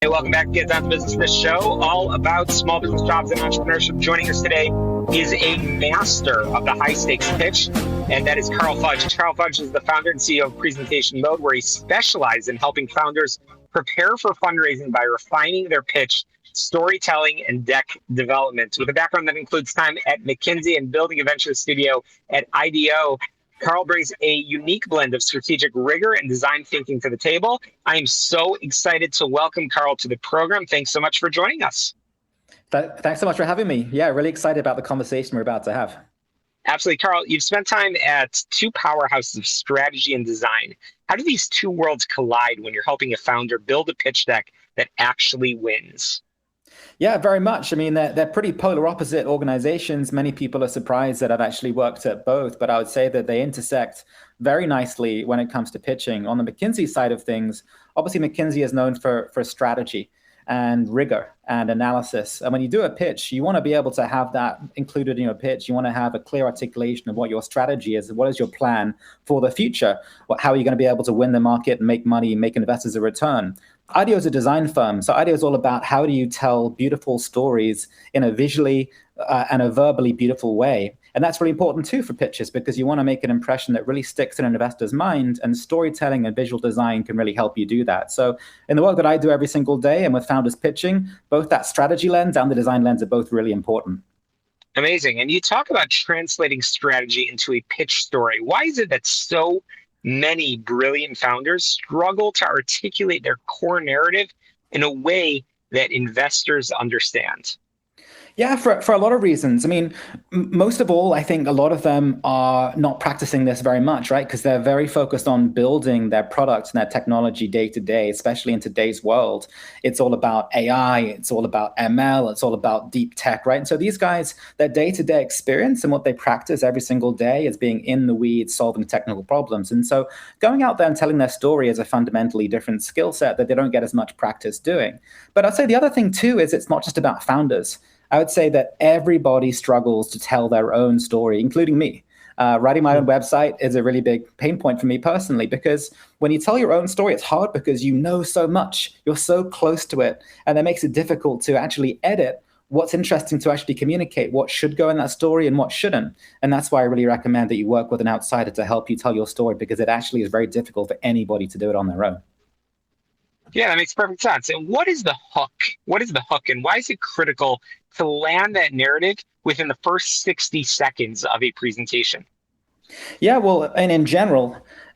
Hey, welcome back to Get Down to Business, this show all about small business jobs and entrepreneurship. Joining us today is a master of the high stakes pitch, and that is Carl Fudge. Carl Fudge is the founder and CEO of Presentation Mode, where he specializes in helping founders prepare for fundraising by refining their pitch, storytelling, and deck development. With a background that includes time at McKinsey and building a venture studio at IDEO, Carl brings a unique blend of strategic rigor and design thinking to the table. I am so excited to welcome Carl to the program. Thanks so much for joining us. Thanks so much for having me. Yeah, really excited about the conversation we're about to have. Absolutely. Carl, you've spent time at two powerhouses of strategy and design. How do these two worlds collide when you're helping a founder build a pitch deck that actually wins? Yeah, very much. I mean, they're pretty polar opposite organizations. Many people are surprised that I've actually worked at both, but I would say that they intersect very nicely when it comes to pitching. On the McKinsey side of things, obviously McKinsey is known for strategy and rigor and analysis. And when you do a pitch, you want to be able to have that included in your pitch. You want to have a clear articulation of what your strategy is. What is your plan for the future? How are you going to be able to win the market, make money, make investors a return? IDEO is a design firm. So IDEO is all about how do you tell beautiful stories in a visually and a verbally beautiful way. And that's really important too for pitches, because you want to make an impression that really sticks in an investor's mind, and storytelling and visual design can really help you do that. So in the work that I do every single day and with founders pitching, both that strategy lens and the design lens are both really important. Amazing. And you talk about translating strategy into a pitch story. Why is it that so many brilliant founders struggle to articulate their core narrative in a way that investors understand? Yeah, for a lot of reasons. I mean, most of all, I think a lot of them are not practicing this very much, right? Because they're very focused on building their products and their technology day to day, especially in today's world. It's all about AI, it's all about ML, it's all about deep tech, right? And so these guys, their day-to-day experience and what they practice every single day is being in the weeds, solving technical problems. And so going out there and telling their story is a fundamentally different skill set that they don't get as much practice doing. But I'd say the other thing too is it's not just about founders. I would say that everybody struggles to tell their own story, including me. Writing my own website is a really big pain point for me personally, because when you tell your own story, it's hard because you know so much. You're so close to it. And that makes it difficult to actually edit what's interesting to actually communicate, what should go in that story and what shouldn't. And that's why I really recommend that you work with an outsider to help you tell your story, because it actually is very difficult for anybody to do it on their own. Yeah, that makes perfect sense. And what is the hook? What is the hook, and why is it critical to land that narrative within the first 60 seconds of a presentation? Yeah, well, and in general,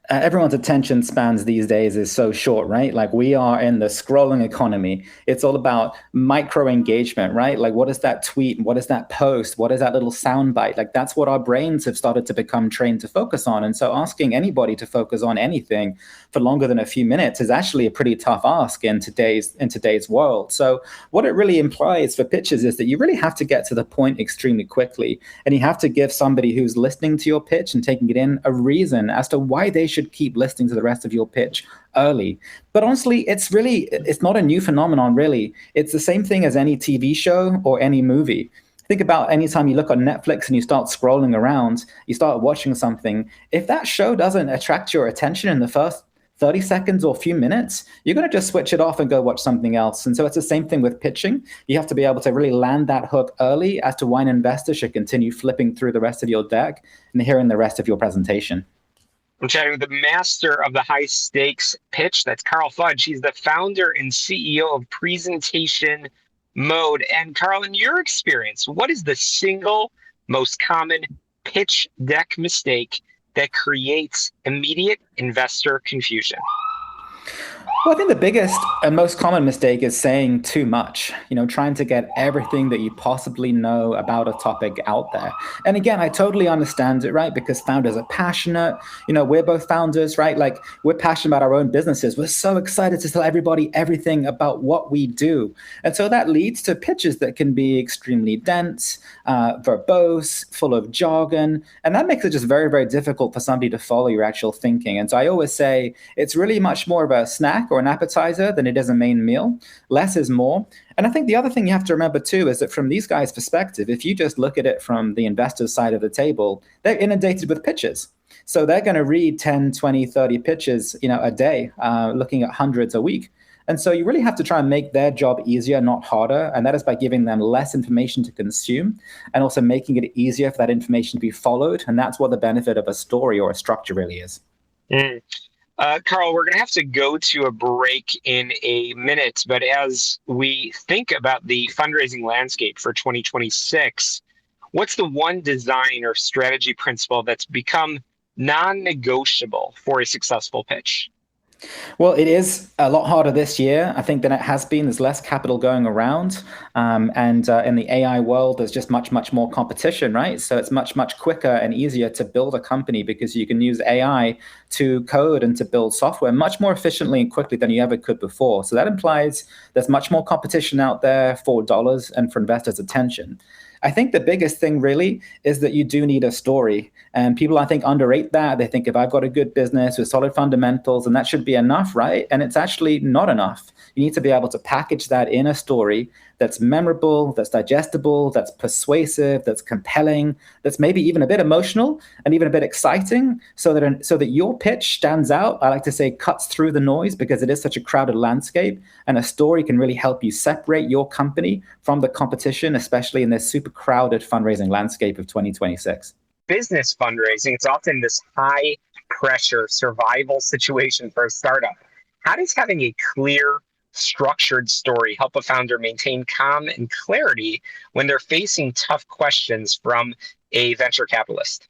everyone's attention spans these days is so short, right? Like we are in the scrolling economy. It's all about micro engagement, right? Like what is that tweet? What is that post? What is that little soundbite? Like that's what our brains have started to become trained to focus on. And so asking anybody to focus on anything for longer than a few minutes is actually a pretty tough ask in today's world. So what it really implies for pitches is that you really have to get to the point extremely quickly. And you have to give somebody who's listening to your pitch and taking it in a reason as to why they should keep listening to the rest of your pitch early. But honestly, it's not a new phenomenon, really. It's the same thing as any TV show or any movie. Think about any time you look on Netflix and you start scrolling around, you start watching something. If that show doesn't attract your attention in the first 30 seconds or a few minutes, you're going to just switch it off and go watch something else. And so it's the same thing with pitching. You have to be able to really land that hook early as to why an investor should continue flipping through the rest of your deck and hearing the rest of your presentation. I'm chatting with the master of the high stakes pitch. That's Carl Fudge. He's the founder and CEO of Presentation Mode. And Carl, in your experience, what is the single most common pitch deck mistake that creates immediate investor confusion? Well, I think the biggest and most common mistake is saying too much, trying to get everything that you possibly know about a topic out there. And again, I totally understand it, right? Because founders are passionate. We're both founders, right? Like we're passionate about our own businesses. We're so excited to tell everybody everything about what we do. And so that leads to pitches that can be extremely dense, verbose, full of jargon. And that makes it just very, very difficult for somebody to follow your actual thinking. And so I always say it's really much more of a snack or an appetizer than it is a main meal. Less is more. And I think the other thing you have to remember too is that from these guys' perspective, if you just look at it from the investor's side of the table, they're inundated with pitches. So they're going to read 10, 20, 30 pitches, a day, looking at hundreds a week. And so you really have to try and make their job easier, not harder. And that is by giving them less information to consume and also making it easier for that information to be followed. And that's what the benefit of a story or a structure really is. Mm. Carl, we're going to have to go to a break in a minute, but as we think about the fundraising landscape for 2026, what's the one design or strategy principle that's become non-negotiable for a successful pitch? Well, it is a lot harder this year, I think, than it has been. There's less capital going around. And in the AI world, there's just much, much more competition, right? So it's much, much quicker and easier to build a company because you can use AI to code and to build software much more efficiently and quickly than you ever could before. So that implies there's much more competition out there for dollars and for investors' attention. I think the biggest thing really is that you do need a story. And people, I think, underrate that. They think if I've got a good business with solid fundamentals, and that should be enough, right? And it's actually not enough. You need to be able to package that in a story that's memorable, that's digestible, that's persuasive, that's compelling, that's maybe even a bit emotional and even a bit exciting, so that your pitch stands out. I like to say cuts through the noise because it is such a crowded landscape, and a story can really help you separate your company from the competition, especially in this super crowded fundraising landscape of 2026. Business fundraising, it's often this high pressure survival situation for a startup. How does having a clear, structured story help a founder maintain calm and clarity when they're facing tough questions from a venture capitalist?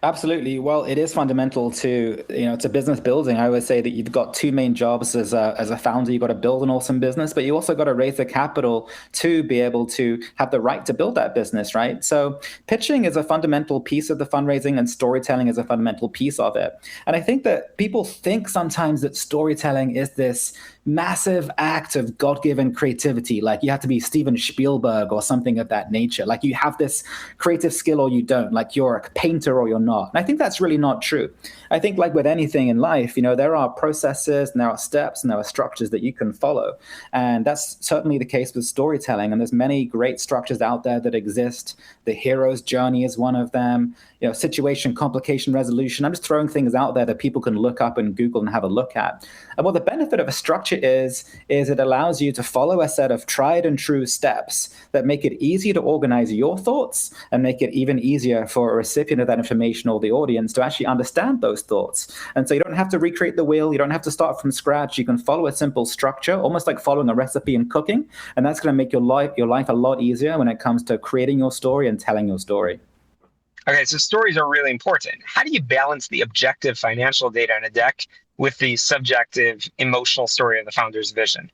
Absolutely. Well, it is fundamental to business building. I always say that you've got two main jobs as a founder. You've got to build an awesome business, but you also got to raise the capital to be able to have the right to build that business, right? So pitching is a fundamental piece of the fundraising, and storytelling is a fundamental piece of it. And I think that people think sometimes that storytelling is this massive act of God-given creativity. Like you have to be Steven Spielberg or something of that nature. Like you have this creative skill or you don't. Like you're a painter or you're not. And I think that's really not true. I think like with anything in life, there are processes and there are steps and there are structures that you can follow. And that's certainly the case with storytelling. And there's many great structures out there that exist. The hero's journey is one of them. Situation, complication, resolution. I'm just throwing things out there that people can look up and Google and have a look at. And what the benefit of a structure is it allows you to follow a set of tried and true steps that make it easy to organize your thoughts and make it even easier for a recipient of that information or the audience to actually understand those thoughts. And so you don't have to recreate the wheel. You don't have to start from scratch. You can follow a simple structure, almost like following a recipe in cooking. And that's going to make your life a lot easier when it comes to creating your story and telling your story. Okay, so stories are really important. How do you balance the objective financial data on a deck with the subjective emotional story of the founder's vision?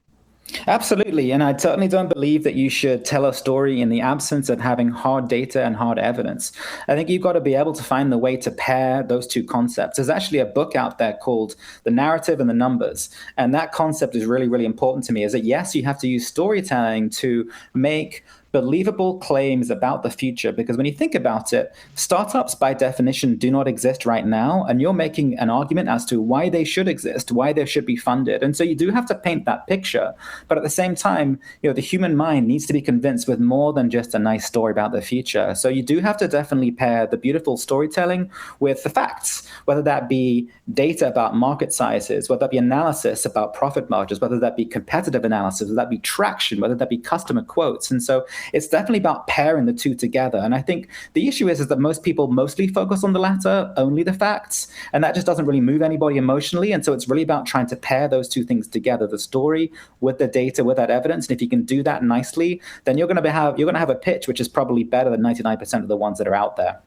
Absolutely. And I certainly don't believe that you should tell a story in the absence of having hard data and hard evidence. I think you've got to be able to find the way to pair those two concepts. There's actually a book out there called The Narrative and the Numbers. And that concept is really, really important to me, is that yes, you have to use storytelling to make believable claims about the future. Because when you think about it, startups by definition do not exist right now. And you're making an argument as to why they should exist, why they should be funded. And so you do have to paint that picture. But at the same time, the human mind needs to be convinced with more than just a nice story about the future. So you do have to definitely pair the beautiful storytelling with the facts, whether that be data about market sizes, whether that be analysis about profit margins, whether that be competitive analysis, whether that be traction, whether that be customer quotes. And so it's definitely about pairing the two together. And I think the issue is that most people mostly focus on the latter, only the facts, and that just doesn't really move anybody emotionally. And so it's really about trying to pair those two things together, the story with the data, with that evidence. And if you can do that nicely, then you're going to have a pitch which is probably better than 99% of the ones that are out there.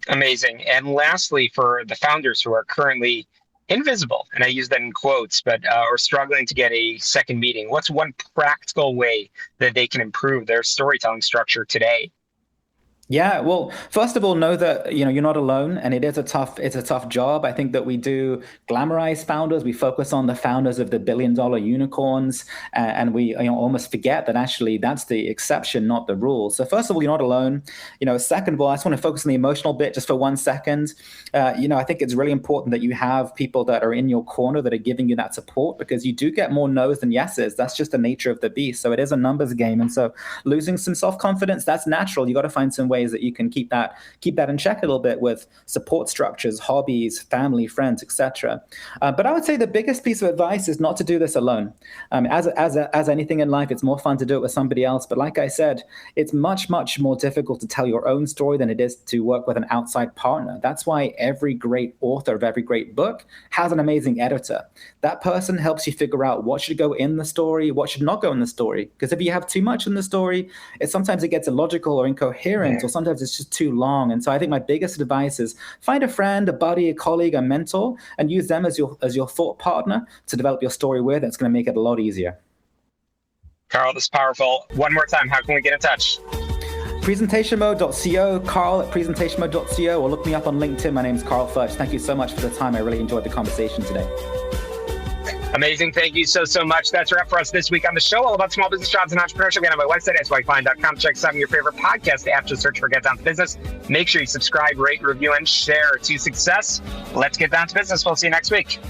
Amazing. And lastly, for the founders who are currently invisible, and I use that in quotes, but are struggling to get a second meeting, what's one practical way that they can improve their storytelling structure today? Yeah, well, first of all, know that you're not alone, and it's a tough job. I think that we do glamorize founders. We focus on the founders of the billion-dollar unicorns, and we almost forget that actually that's the exception, not the rule. So first of all, you're not alone. Second of all, I just want to focus on the emotional bit just for 1 second. I think it's really important that you have people that are in your corner that are giving you that support, because you do get more no's than yeses. That's just the nature of the beast. So it is a numbers game, and so losing some self-confidence, that's natural. You got to find some ways that you can keep that in check a little bit with support structures, hobbies, family, friends, etc. But I would say the biggest piece of advice is not to do this alone. As anything in life, it's more fun to do it with somebody else. But like I said, it's much, much more difficult to tell your own story than it is to work with an outside partner. That's why every great author of every great book has an amazing editor. That person helps you figure out what should go in the story, what should not go in the story. Because if you have too much in the story, sometimes it gets illogical or incoherent, or sometimes it's just too long. And so I think my biggest advice is find a friend, a buddy, a colleague, a mentor, and use them as your thought partner to develop your story with. It's going to make it a lot easier. Carl, this is powerful. One more time, how can we get in touch? Presentationmode.co, Carl@presentationmode.co, or look me up on LinkedIn. My name is Carl Fudge. Thank you so much for the time. I really enjoyed the conversation today. Amazing. Thank you so much. That's a wrap for us this week on the show, all about small business, jobs, and entrepreneurship. Again, on my website, shalomklein.com. Check some of your favorite podcast apps. Just search for Get Down to Business. Make sure you subscribe, rate, review, and share to success. Let's get down to business. We'll see you next week.